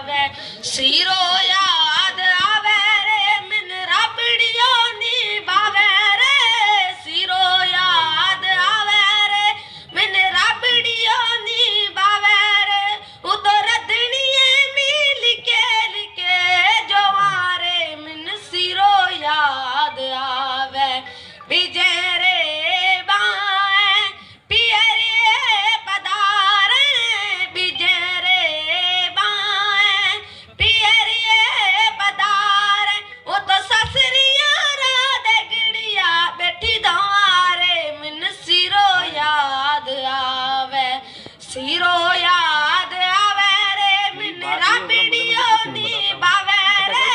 आवे सिरो याद आवे रे मन रबड़ियो नी बावे रे सिरो याद आवे रे मन रबड़ियो नी बावे रे उतो रदनिए मिल के जवारे मन सिरो याद आवे विजय सिरो याद आवे रे मन रबड़ियो नी बावे रे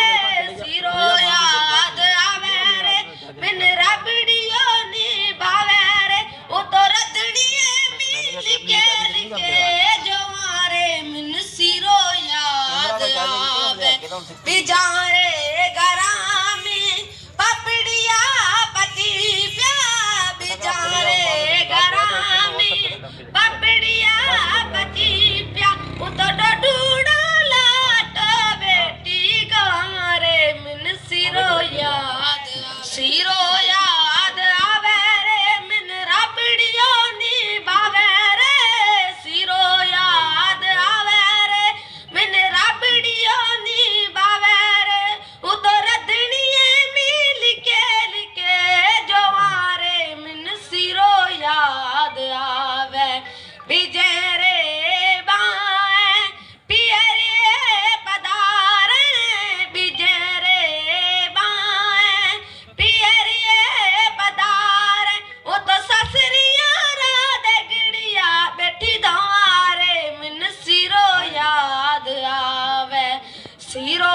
सिरो याद आवे रे मन रबड़ियो नी बावे रे ओ तो रदड़िए मिल के जवारे मन सिरो याद आवे बिजारे गरामी पपड़िया पति प्या बिजारे गरामी पपड़िया पति प्या उतर ढूंढा लाट बेटी गारे मन सिरो याद आवे रे मन रबड़ियो नी बावे रे सिरो याद आवे रे मन रबड़ियो नी बावे रे उतर रदनिए मिल के जवारे मन सिरो याद आवे विजय सिरो